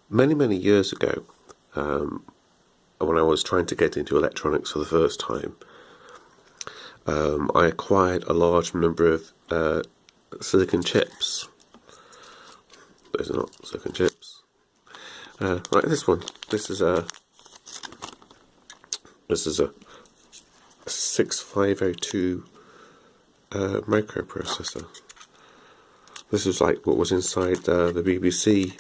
Many years ago, when I was trying to get into electronics for the first time, I acquired a large number of silicon chips. Those are not silicon chips. Right, this one. This is a 6502 microprocessor. This is like what was inside the BBC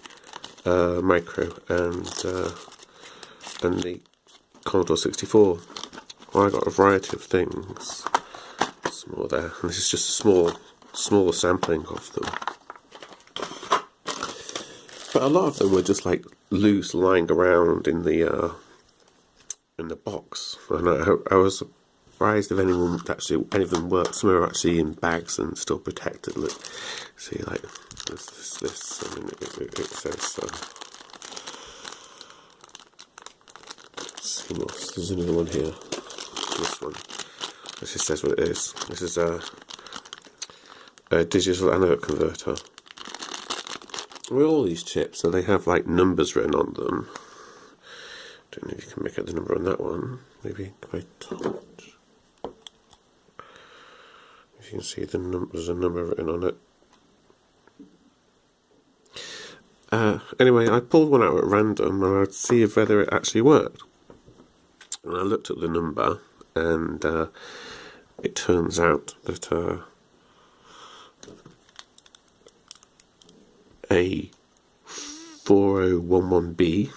micro and the Commodore 64. Well, I got a variety of things. Some more there, and this is just a small sampling of them. But a lot of them were just like loose, lying around in the box, and I was surprised if any of them worked. Some are actually in bags and still protected. Look, see, like this. I mean, it says. Let's see what. There's another one here. This one. This just says what it is. This is a digital analog converter. With all these chips, so they have like numbers written on them. Don't know if you can make out the number on that one. Maybe if I touch. If you can see there's a number written on it. Anyway, I pulled one out at random and I'd see whether it actually worked. And I looked at the number, and it turns out that a 4011B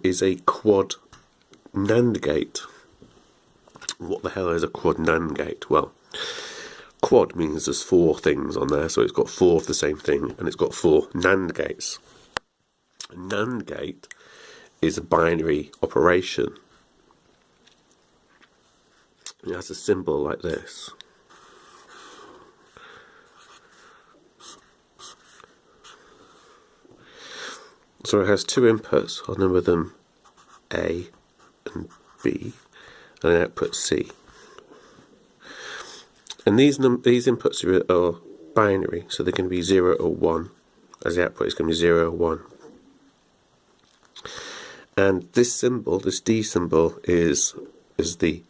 is a quad NAND gate. What the hell is a quad NAND gate? Well, quad means there's 4 things on there, so it's got 4 of the same thing, and it's got 4 NAND gates. A NAND gate is a binary operation. It has a symbol like this. So it has 2 inputs. I'll number them A and B, and an output C. And these inputs are binary, so they can be 0 or 1, as the output is going to be 0 or 1. And this symbol, this D symbol, is the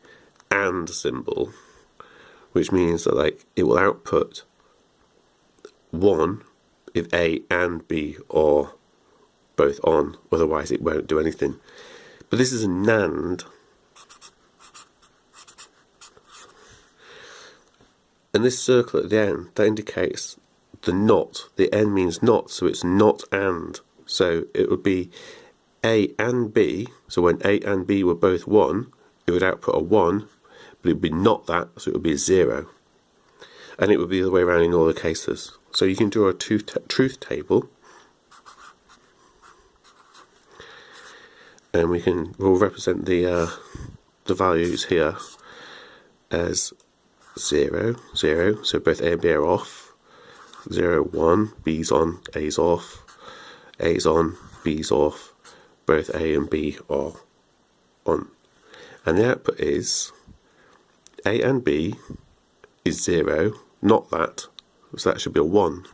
AND symbol, which means that like it will output 1 if A and B are both on, otherwise it won't do anything. But this is a NAND, and this circle at the end, that indicates the not. The N means not, so it's not and. So it would be A and B, so when A and B were both 1, it would output a 1, but it would be not that, so it would be a 0. And it would be the other way around in all the cases. So you can draw a truth table, and we'll represent the values here as 0, 0, so both A and B are off. 0, 1, B's on, A's off. A's on, B's off. Both A and B are on. And the output is A and B is 0, not that, so that should be a 1.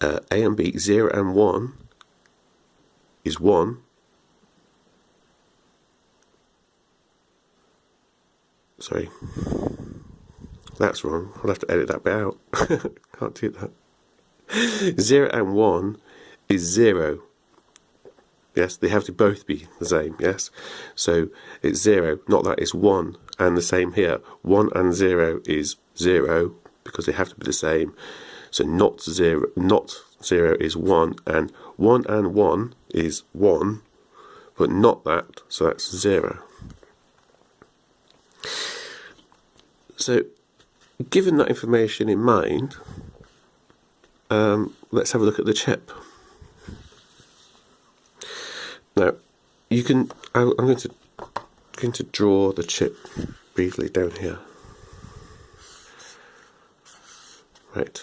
A and B, 0 and 1 is 1. Sorry, that's wrong. I'll have to edit that bit out. Can't do that. 0 and 1 is 0. Yes, they have to both be the same, yes? So it's 0, not that, it's 1. And the same here. 1 and 0 is 0, because they have to be the same. So not 0 is 1, and 1 is 1, but not that, so that's 0. So, given that information in mind, let's have a look at the chip. Now, I'm going to draw the chip briefly down here. Right.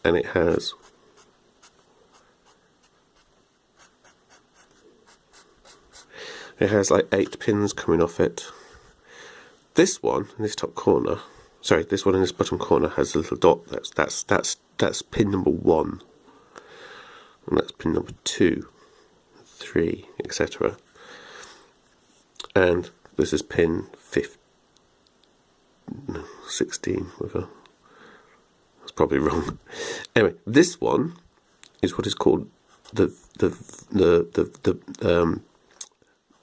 And it has like 8 pins coming off it. this one in this top corner, sorry, this one in this bottom corner has a little dot. That's pin number 1, and that's pin number 2, 3, etc. And this is pin 16. Whatever. That's probably wrong. Anyway, this one is what is called the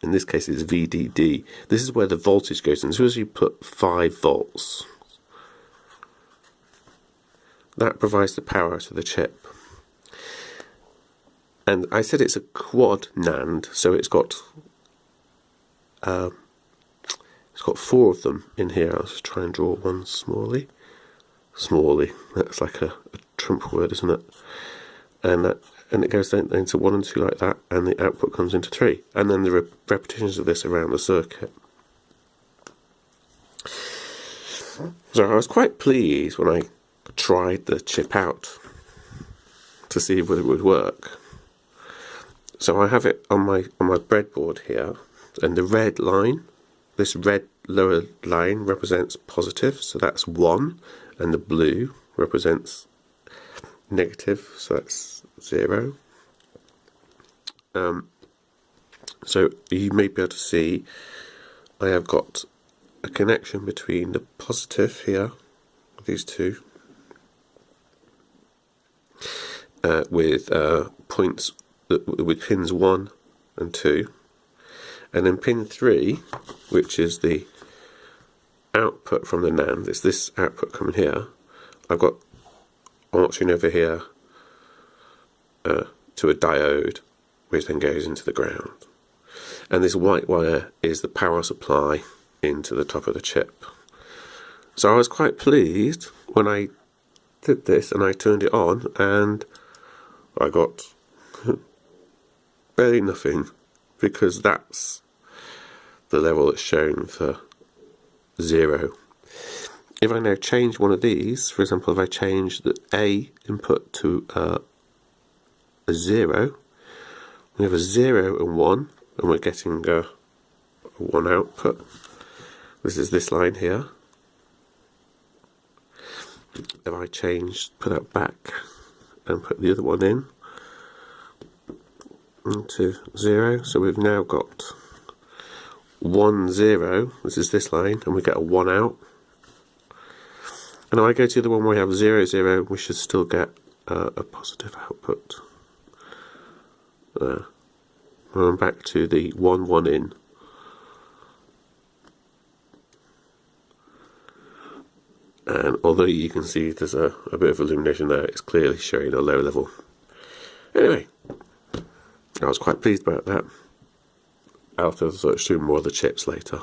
in this case it's VDD. This is where the voltage goes in. As soon as you put 5 volts, that provides the power to the chip. And I said it's a quad NAND, so it's got 4 of them in here. I'll just try and draw one smally. Smally. That's like a Trump word, isn't it? And it goes into 1 and 2 like that, and the output comes into 3. And then there are repetitions of this around the circuit. So I was quite pleased when I tried the chip out to see whether it would work. So I have it on my breadboard here, and the red line, this red lower line represents positive, so that's 1, and the blue represents negative, so that's 0. So you may be able to see I have got a connection between the positive here, these two, with points with pins 1 and 2, and then pin 3, which is the output from the NAND. It's this output coming here. I've got arching over here to a diode, which then goes into the ground. And this white wire is the power supply into the top of the chip. So I was quite pleased when I did this and I turned it on, and I got barely nothing, because that's the level that's shown for 0. If I now change one of these, for example, if I change the A input to a 0, we have a 0 and 1, and we're getting a 1 output. This is this line here. If I put that back and put the other one in into 0, so we've now got 1, 0, this is this line, and we get a 1 out. And if I go to the one where we have 0, 0, we should still get a positive output. And I'm back to the 1, 1 in. And although you can see there's a bit of illumination there, it's clearly showing a low level. Anyway, I was quite pleased about that. I'll have to sort of show more of the chips later.